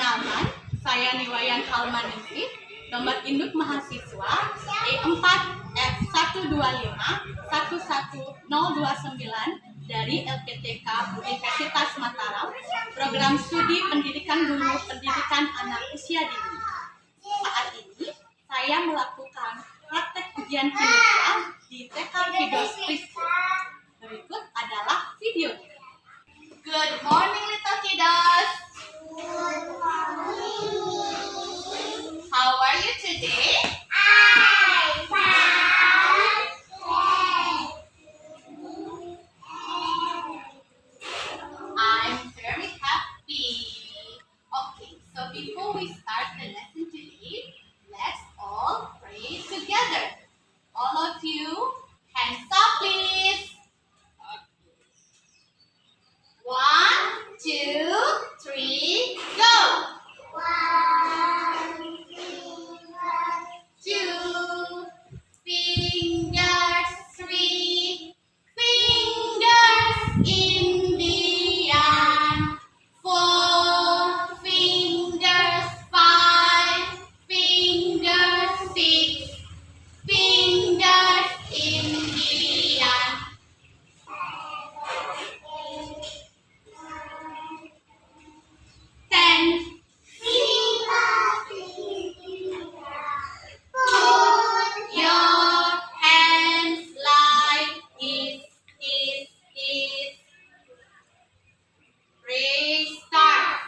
Perkenalkan, saya Niwayan Halmaningsih, nomor induk mahasiswa E4F125-11029 dari LPTK Universitas Mataram, program studi pendidikan guru pendidikan anak usia dini. Saat ini, saya melakukan praktek ujian kinerja di TK Fidos Preschool. Berikut adalah videonya. Good morning, little kiddos. Good morning. How are you today? I'm fine. I'm very happy. Okay, so before we start the lesson today, let's all pray together. All of you, hands up please. 1, 2, 3, go! 2 fingers, 3 fingers, Indian. 4 fingers, 5 fingers, 6 fingers, Indian. 10. Put your hands like this. Restart.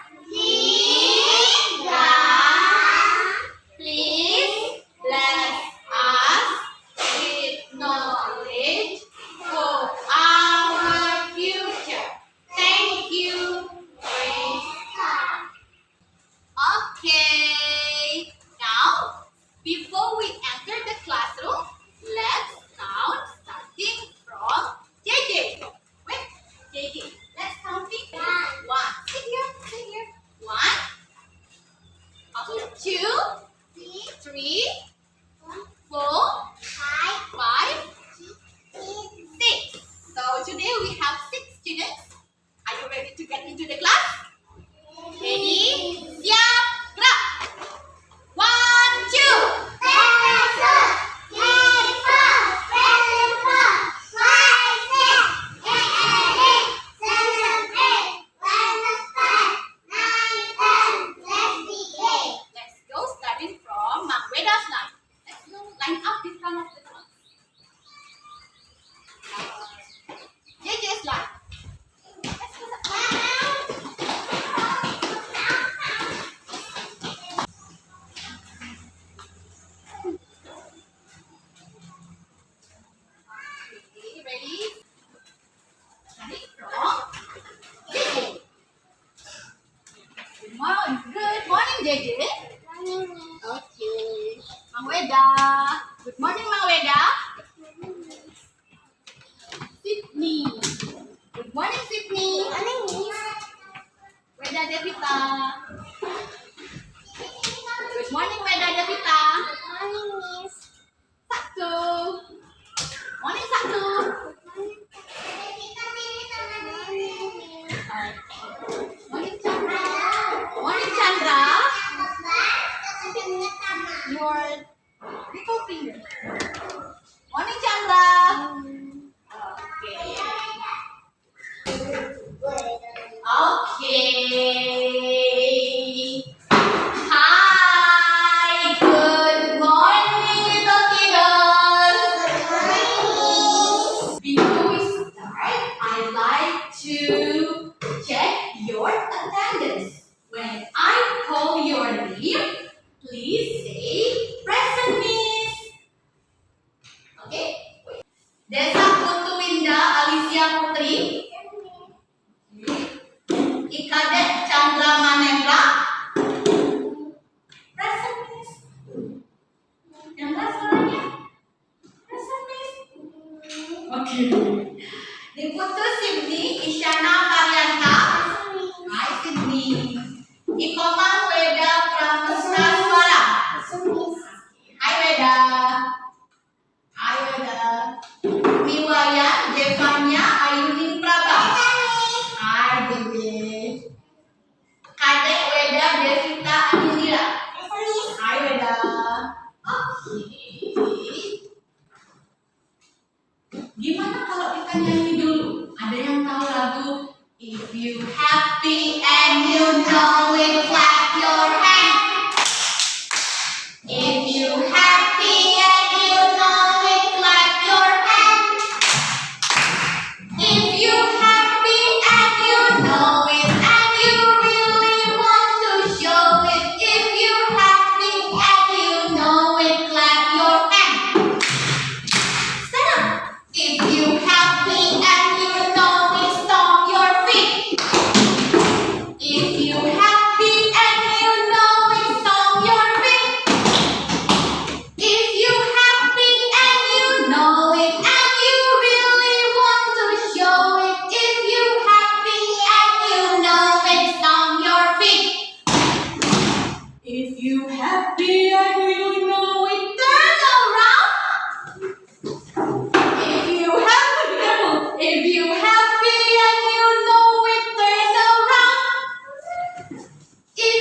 Please bless us with knowledge for our future. Thank you. Okay. Now, before we enter the classroom, let's count starting from JJ. Wait, JJ. Let's count it. 1. Sit here. 1, 2, 3, 4, 5, 6. So today we have 6 students. Are you ready to get into the class? Ready? Siap, gerak. 1, 2. Let's go starting from Mak Weda's line. Let's go line up in front of the class. JJ's line. Let's go. Ready? Ready? From JJ. Good morning, JJ. Okay. Mang Weda. Good morning, Mang Weda. Sydney. Good morning, Sydney. Weda Devita. Good morning, Weda Devita. Satu. Morning, Satu. Morning, Chandra. Morning, Chandra. Your little finger. Morning, Chandra. Okay. Okay. Hi. Good morning, little kiddos. Before we start, I'd like to check your attendance. When I call your name, please say present, Miss. Okay? Desa Putu Winda Alicia Putri. Ikadet Chandra Manendra. Present, Miss. Yang mana suaranya? Present, Miss. Oke. Diputu Sydney Isyana Karyanta. Hai Sydney. Ikomang Weda Pramesta Suara. Hai Weda. Hai Weda. Niwayan Devanya Ayuning Praba. Hai Dede. Kadek Weda Devi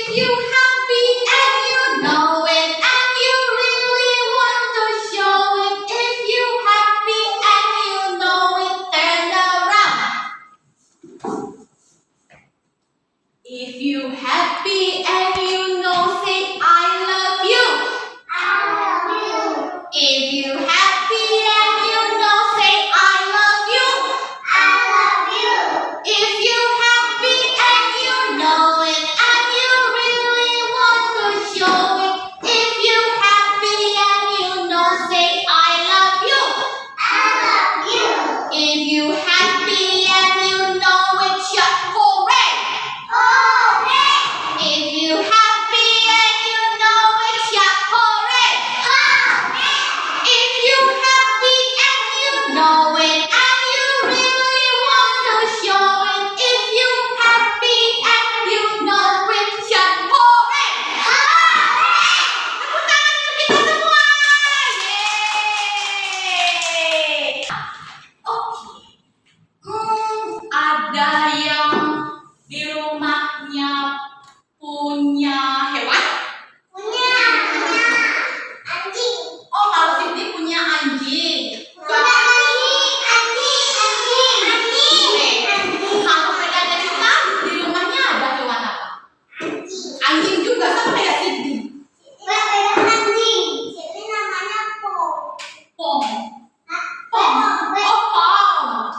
If you happy and you know it and you really want to show it. If you happy and you know it, turn around. If you happy and you know, say I love you. If you happy and you know, say I love you. If you happy and you know it and you really want to show it. If you happy and you know, say I love you. If you happy and you know it, shout hooray. If you happy and you know it, shout hooray. If you happy and you know it and you really want to show it. If you happy and you know it, shout hooray. Tepuk tangan untuk kita semua. Yeay. Oke. Ada yang di rumahnya punya hewan? Oh, kalau Siti punya anjing. Kalau Dedanya Sita di rumahnya ada hewan apa? Anjing juga sama ya Siti. Pom. Pom. Oh, pom.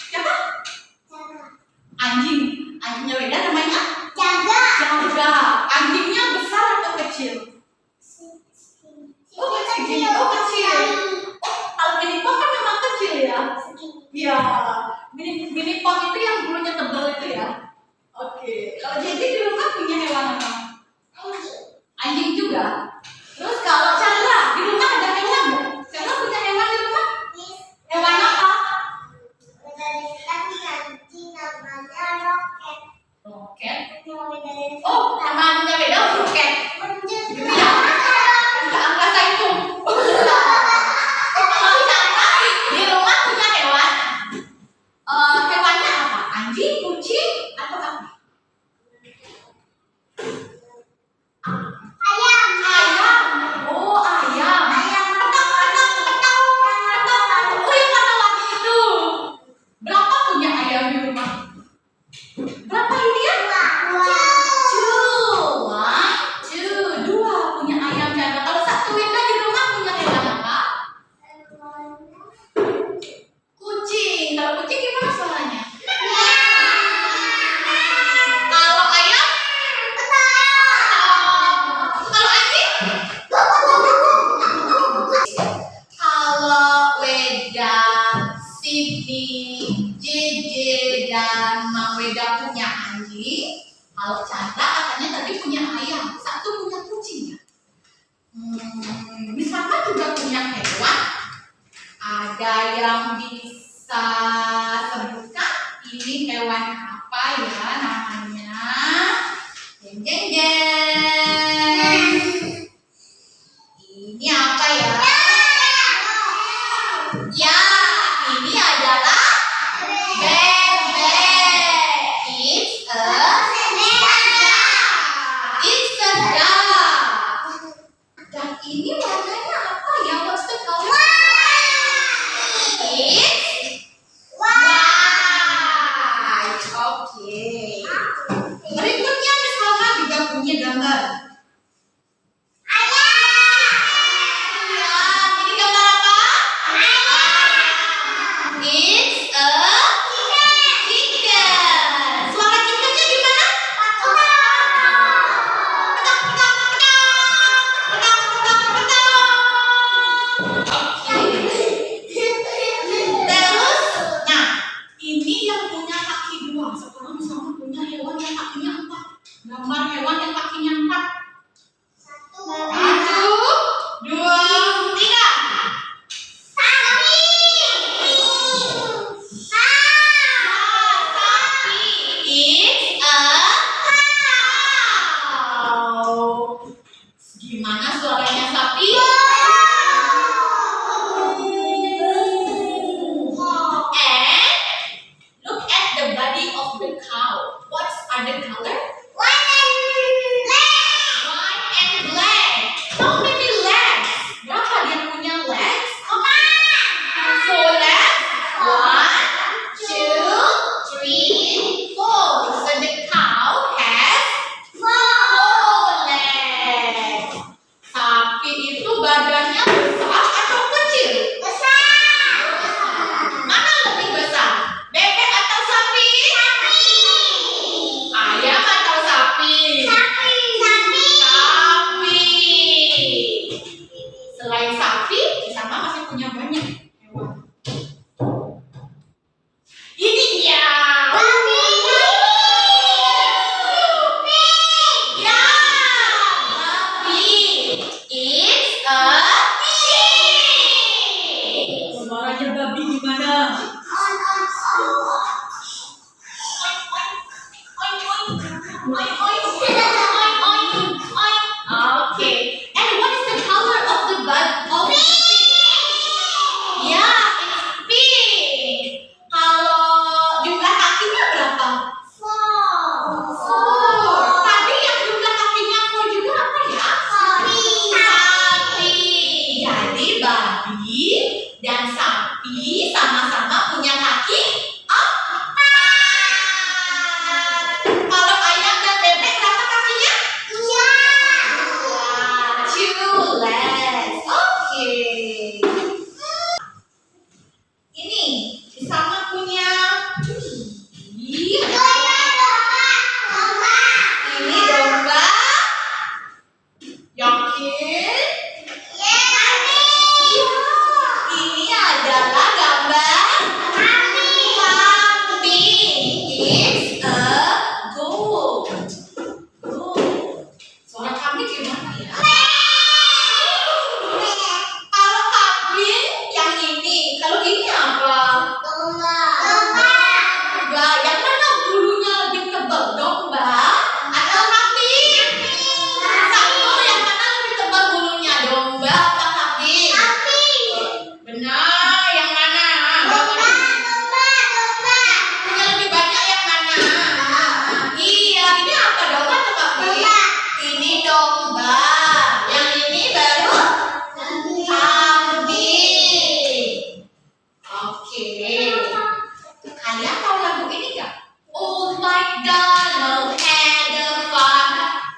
Siapa? Anjing. Anjingnya Weda namanya? Jaga. Anjingnya besar atau kecil? Oh, kecil. Oh, kecil. Oh, kalau mini pom kan memang kecil ya? Iya. Mini pom itu yang bulunya tebal itu ya? Oke. Kalau jadi di rumah punya hewan apa? Anjing juga. Terus kalau Chandra di rumah ada hewan nggak? Chandra punya hewan di rumah? Hewan apa? Roket. Oh, nama anjingnya beda roket. Gitu ya? Enggak angkasa itu. Kalau Chandra di rumah punya hewan. Hewannya apa? Anjing, kucing, atau apa? Ayam. Oh, ayam. Petang. Oh, yang warna-warni itu. Berapa punya ayam di rumah? Berapa ini ya? Dua punya ayam Chandra. Kalau satu Winda di rumah punya hewan apa? Kucing. Kalau kucing gimana suaranya? Kalau ayam? Kalau anjing? Kalau Weda, Siti, Jeje, dan Mang Weda punya anjing. Kalau Chandra katanya tadi punya ayam. Satu punya kucing ya. Misalkan juga punya hewan. Ada yang bisa sebutkan ini hewan apa ya namanya? Jeng jeng jeng. Ini apa ya? Ya, ini adalah bebek. It's a duck. Dan ini warnanya apa ya? What's the color? It's white. Oke. Berikutnya Miss Salma juga punya gambar. Ya, ini gambar apa? It's a chicken. Suara chickennya gimana? Terus, nah ini yang punya kaki dua. Sekarang misalnya punya hewan yang kakinya empat. Gambar hewan yang kakinya empat. are the color? White and black. White and black. How many legs? Berapa dia punya legs? 4 legs. 1, 2, 3, 4. So the cow has 4 legs. Sapi itu badannya besar atau kecil? Mana lebih besar? Bebek atau sapi? Ayam atau sapi? Sapi. Selain sapi, Sama masih punya banyak hewan. Ini dia. Ya, babi. It's a pig. Suaranya babi gimana? Okay. And what is the color of the pig? Yeah, it's pink. Kalau jumlah kakinya berapa? 4. Tadi yang jumlah kakinya 4 juga apa ya? Sapi. Jadi babi dan sapi sama-sama punya kaki 4. Kalau ayam dan bebek berapa kakinya? 2 legs. Okay. Ini sama punya ini domba. Yakin? Ini adalah gambar kambing. It's a goat. Suara kambing gimana ya? Kalau kambing yang ini, kalau ini apa? Domba. Yang mana bulunya lebih tebal, domba atau kambing? Satu, yang mana lebih tebal bulunya, domba atau kambing? Benar, yang mana? Punya lebih banyak yang mana? Iya, ini apa, domba atau kambing? Ini domba. Yang ini baru kambing. Oke. Kalian tahu lagu ini nggak? Old MacDonald had a farm,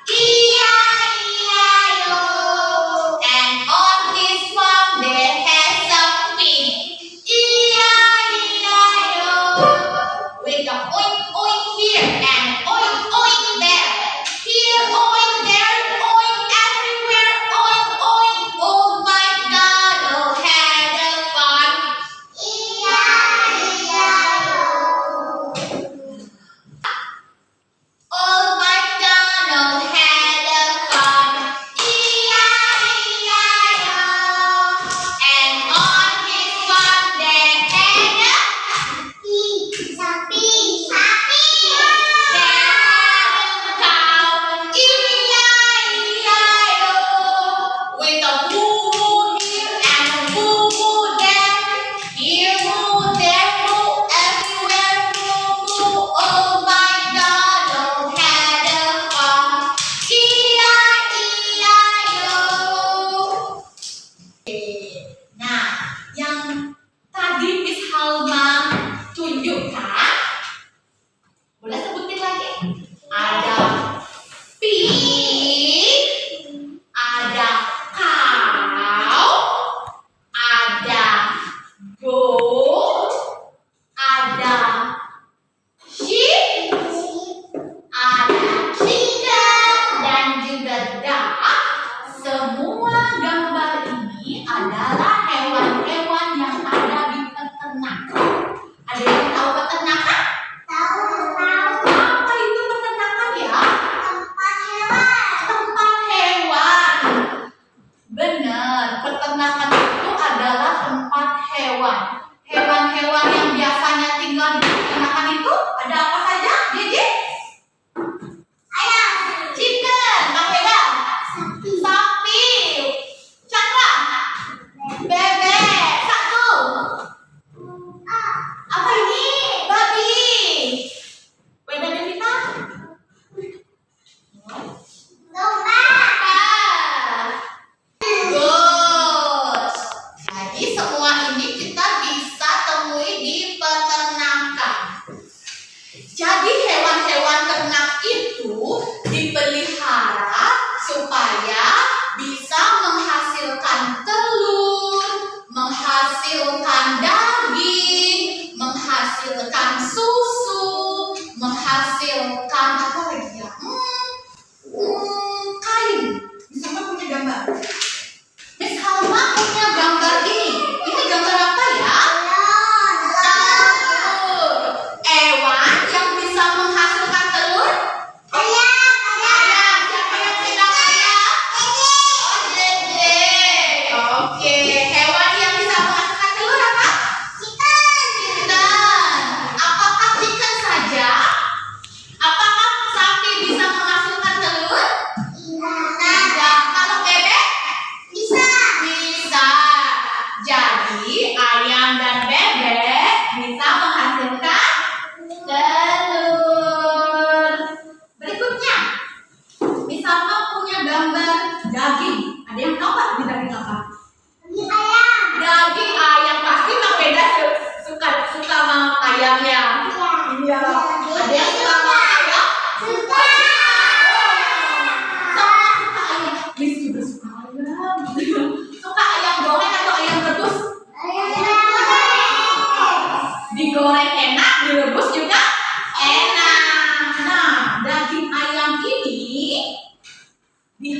E-I-E-I-O. And on his farm there has some pig, E-I-E-I-O. With a oink oink here and oink oink there. Here oink, there oink, everywhere oink oink. Old MacDonald had a farm. Old MacDonald had a farm, E-I-E-I-O. And on his farm there had a cow, E-I-E-I-O. With a moo here and a moo there. Here moo, there moo, everywhere moo moo. Old MacDonald had a farm, E-I-E-I-O. Nah, yang tadi Miss Halma tunjukkan, boleh sebutin lagi? Ada pig, ada cow, ada goat, ada sheep, ada chicken, dan juga duck. Semua gambar ini adalah hewan-hewan yang ada di peternakan. Ada yang tahu peternakan? Apa itu peternakan?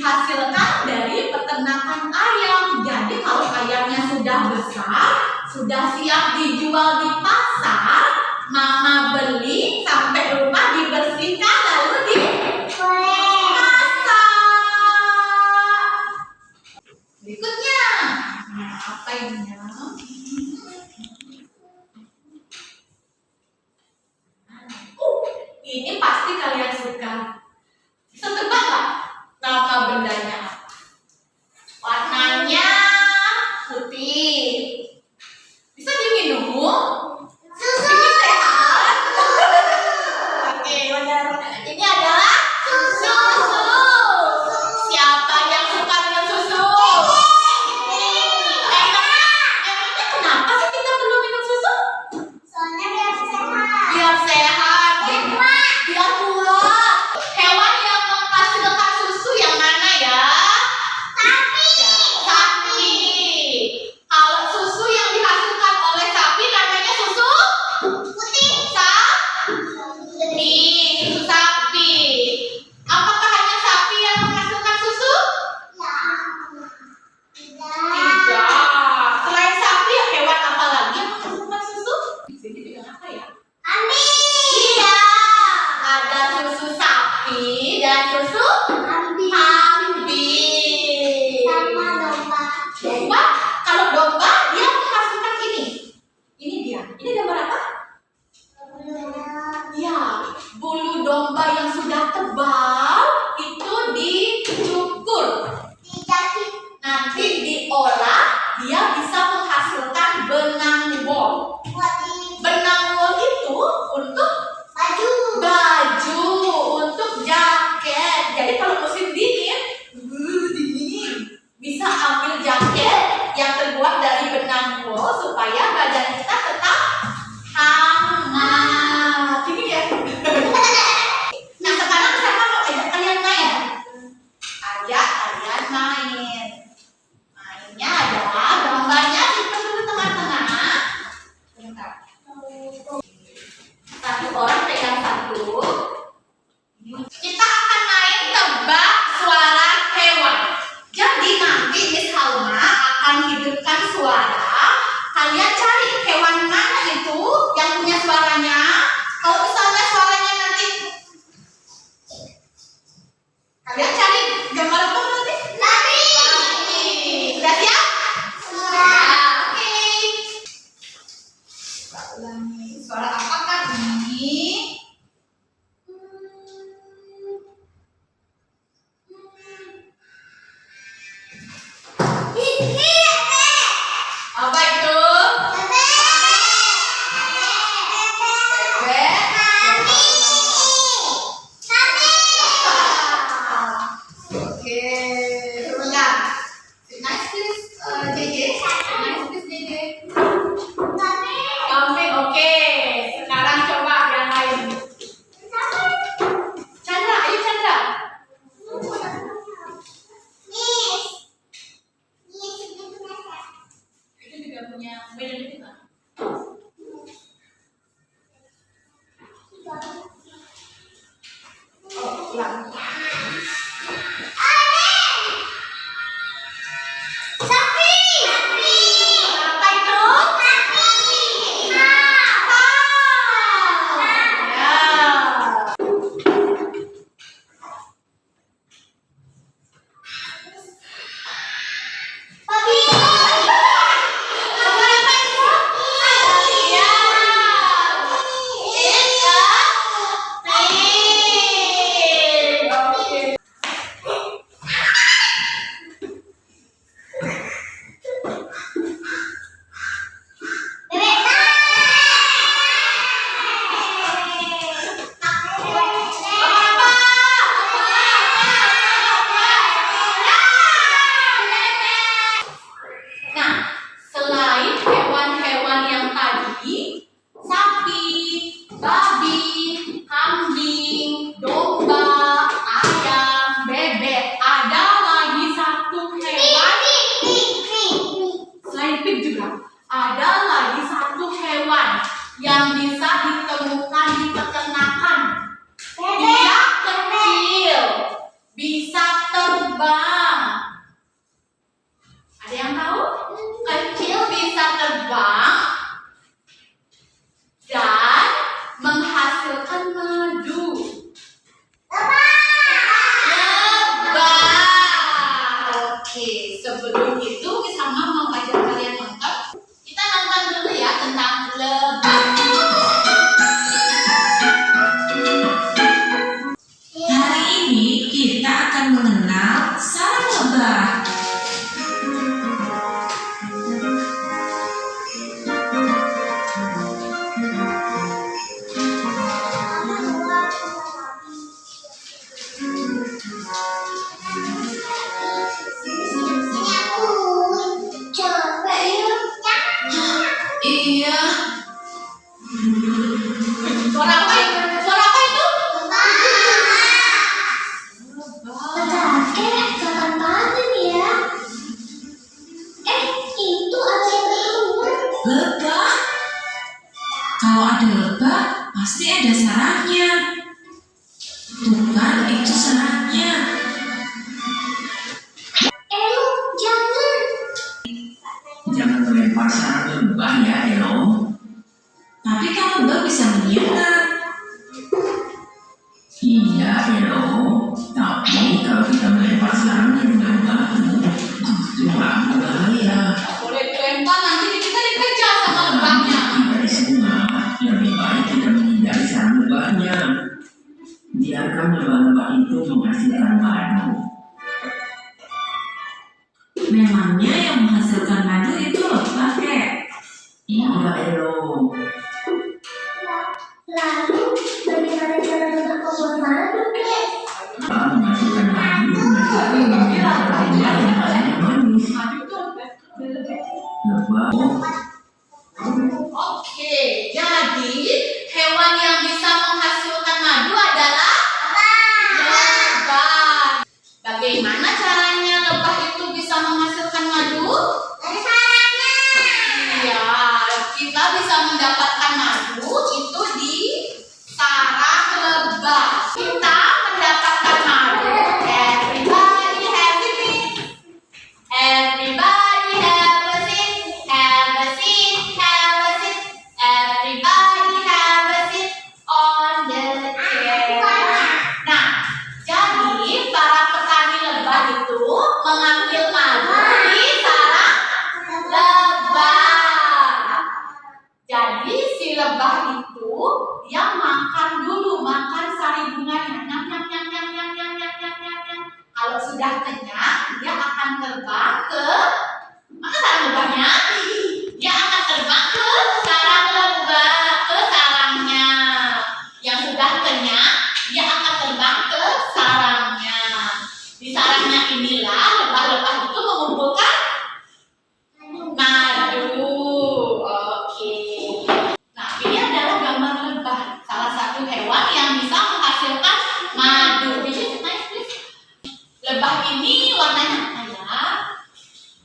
dihasilkan dari peternakan ayam. Jadi kalau ayamnya sudah besar, sudah siap dijual di pasar, mama beli sampai rumah dibersihkan lalu dimasak. Berikutnya, apa ini? Ini pasti kalian suka. Bisa tebak nggak nama bendanya apa? Warnanya putih. Bisa diminum? Susu. Ini sehat. Oke, benar. Ini adalah susu. Siapa yang suka minum susu? Emangnya kenapa sih kita perlu minum susu? Soalnya biar sehat. Biar sehat. Biar kuat. Hewan yang menghasilkan susu yang mana ya? Sapi. Kalau susu yang dihasilkan oleh sapi namanya susu Putih. sapi. Susu sapi. Apakah hanya sapi yang menghasilkan susu? Tidak. Selain sapi, hewan apa lagi yang menghasilkan susu? Di sini bilang apa ya? Iya. Ada susu sapi dan susu kambing. Sama domba. Domba, kalau domba dia menghasilkan ini. Ini dia. Ini gambar apa? Ya, bulu domba yang sudah tebal itu dicukur. Nanti diolah, dia bisa menghasilkan benang wol. Benang wol itu untuk baju, untuk jaket. Jadi kalau musim dingin, bisa ambil jaket yang terbuat dari benang wol supaya badan kita tetap hangat. Ini ya. Nah sekarang saya mau ajak kalian main. Ajak kalian main. Mainnya adalah gambarnya simpan dulu tengah-tengah. Bentar. Satu orang pegang satu. Kita akan main tebak suara hewan. Jadi nanti Miss Halma akan hidupkan suara. Kalian cari hewan mana itu yang punya suaranya. Kalau misalnya suaranya nanti kalian cari gambar apa nanti? Sapi. Sudah siap? Oke. Kita ulangi. Suara apakah ini? Apa itu? Bebek. Oke, sebentar. Nice please, JJ. Nice please, JJ. Kambing, oke. Sekarang coba yang lain. Chandra, ayo Chandra. Itu juga punya beda juga. Oh, ulang. Apa itu? Oke. Tuh kan, itu sarangnya. Elo, jangan. Jangan melempar sarang lebah ya, Elo. Tapi kan lebah bisa menyerang. Iya, Elo. Tapi kalau kita melempar sarangnya dengan batu, justru akan bahaya. Boleh dilempar, nanti kita dikejar sama lebahnya. Kita disengat, lebih baik kita menghindari sarang lebahnya. Biarkan lebah-lebah itu menghasilkan madu. Memangnya yang menghasilkan madu itu lebah, Kek? Iya, Elo. Lalu, bagaimana cara untuk membuat madu, Kek? Lebah menghasilkan madu dengan cara meminum bunga yang rasanya manis. Madu tuh Lebah Oke, jadi hewan yang bisa menghasilkan madu adalah lebah. Bagaimana caranya lebah itu bisa menghasilkan madu? Dari sarangnya. Iya, kita bisa mendapatkan madu itu di sarang lebah. Kita mendapatkan madu. Everybody have a seat. Everybody have a seat. Have a seat. Have a seat. Everybody have a seat on the chair. Nah, jadi para petani lebah itu mengambil madu di sarang lebah. Jadi si lebah itu dia makan dulu, makan sari bunganya. Nyam nyam nyam nyam nyam nyam nyam nyam nyam nyam. Kalau sudah kenyang, dia akan terbang ke mana sarang lebahnya? Dia akan terbang ke sarang lebah, ke sarangnya. Yang sudah kenyang, dia akan terbang ke sarangnya. Di sarangnya inilah lebah-lebah itu mengumpulkan madu. Oke. Nah, ini adalah gambar lebah, salah satu hewan yang bisa menghasilkan madu. This is nice, please. Lebah ini warnanya apa ya?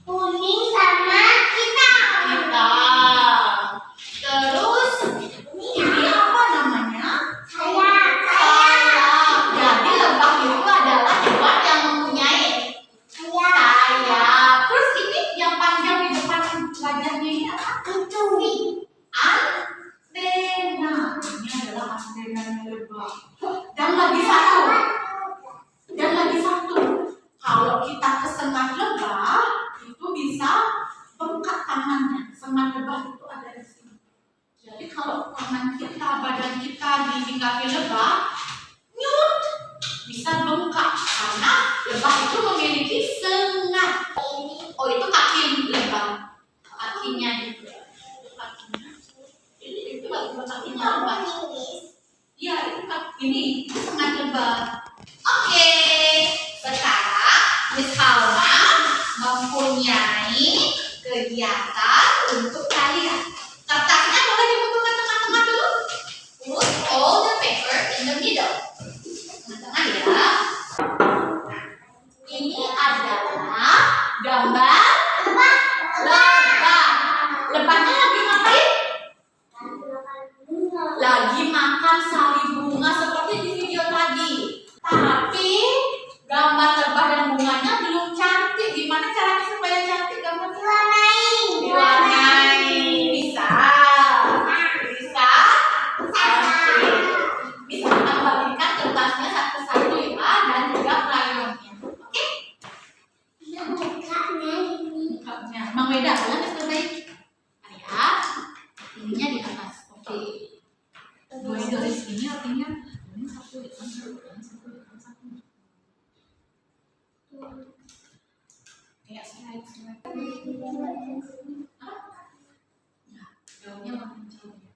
Kuning sama hitam. Hitam. Terus ini apa namanya? Sayap. Sayap. Jadi lebah itu adalah hewan yang mempunyai Sayap. sayap. Terus ini yang panjang di depan wajahnya ini apa? Itu. Antena. Ini adalah antenanya lebah. Dan lagi satu. Kalau kita kesengat lebah, itu bisa bengkak tangannya. Sengat lebah itu ada di sini. Jadi kalau tangan kita, badan kita dihinggapi lebah, nyut, bisa bengkak karena lebah itu memiliki sengat. Oh, itu kaki lebah, kakinya itu. Kakinya. Itu kakinya lebah. Iya, ini sengat lebah. Oke, sekarang Miss Halma mempunyai kegiatan untuk kalian. Kertasnya boleh dibuka ke tengah-tengah dulu. Put all the paper in the middle. Tengah-tengah ya. Nah, ini adalah gambar lebah. Lebahnya lagi ngapain? Lagi makan sari bunga seperti di video tadi. Tapi gambar lebah dan bunganya belum cantik. Gimana caranya supaya cantik gambarnya? Diwarnai. Bisa. Cantik. Bisa kita bagikan kertasnya satu-satu ya, dan juga krayonnya. Oke? Bukanya. Emang beda kan? Terbaik. Lihat. Ininya di atas. Oke. Garis ini artinya ini satu depan satu depan satu depan satu. Kayak slide. Nah, daunnya makin jauh ya.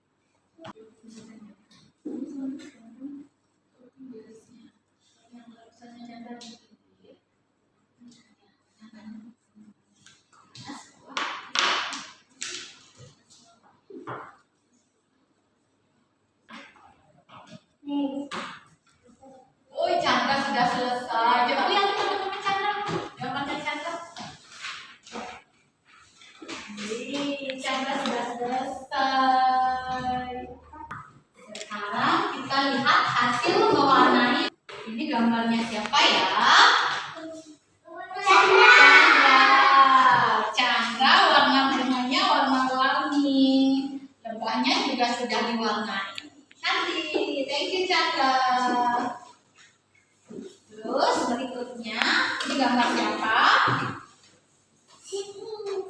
gambarnya siapa ya? Chandra. Chandra, warna bunganya warna-warni. Lebahnya juga sudah diwarnai. Cantik, thank you Chandra. Terus berikutnya, ini gambar siapa?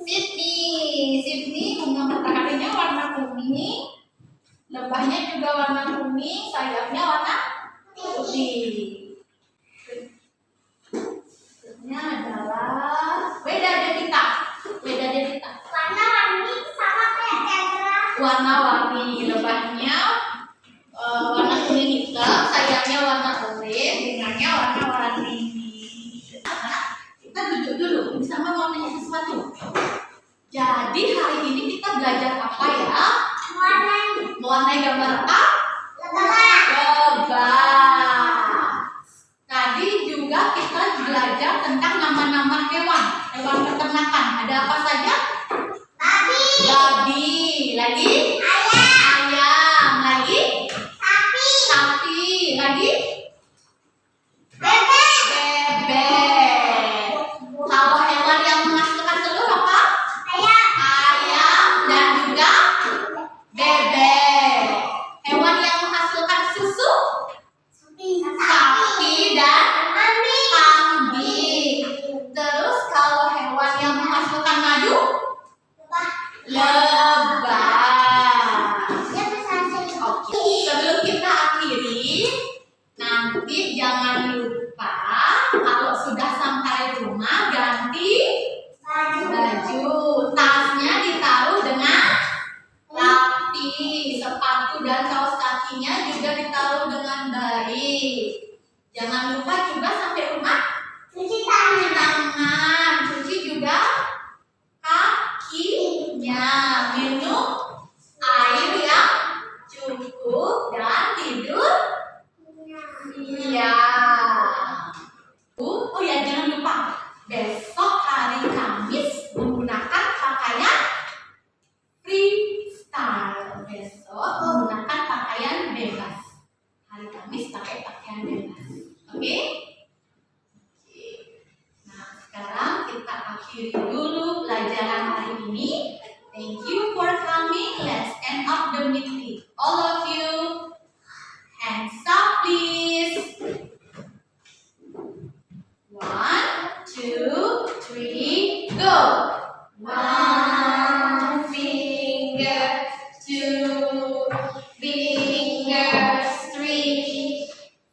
Sydney. Sydney bunga mataharinya warna kuning. Lebahnya juga warna kuning, sayapnya warna putih. Berikutnya adalah Weda Devita. Weda Devita. Warna-warni sama kayak Chandra. Warna-warni, lebahnya warna kuning hitam, sayapnya warna oranye, bunganya warna-warni. Kita duduk dulu, bersama mau nanya sesuatu. Jadi hari ini kita belajar apa ya? Mewarnai gambar apa? Lebah. Tadi juga kita belajar tentang nama-nama hewan peternakan. Ada apa saja? Babi. Lagi? Ayam. Lagi? Sapi. Lagi? Bebek. Kalau hewan yang menghasilkan telur apa? Ayam dan juga bebek. Hewan yang menghasilkan susu? Sapi dan kambing. Terus kalau hewan yang menghasilkan madu? Lebah. Oke. Sebelum kita akhiri, nanti jangan lupa kalau sudah sampai rumah ganti baju. Tasnya ditaruh dengan rapi. Sepatu dan kaos kakinya juga ditaruh dengan baik. Jangan lupa juga sampai rumah cuci tangan, cuci juga kakinya, minum air yang cukup dan tidur. Iya. Oh ya, jangan lupa besok hari Kamis menggunakan pakaian freestyle. Besok menggunakan pakaian bebas. Hari Kamis pakai pakaian bebas. Oke? Nah, sekarang kita akhiri dulu pelajaran hari ini. Thank you for coming. Let's end up the meeting. All of you, hands up please. 1, 2, 3, go. 1 finger, 2 fingers, 3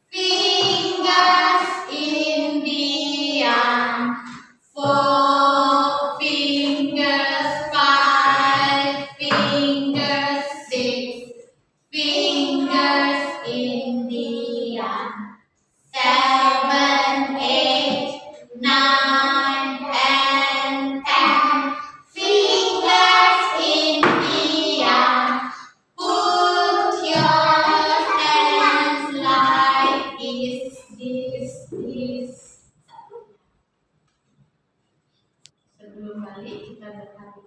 fingers in the arm, 4 fingers, 5 fingers, 6 fingers in the arm, 7, 8, 9, and 10 fingers in the arm. Put your hands like this. Sebelum balik kita berkata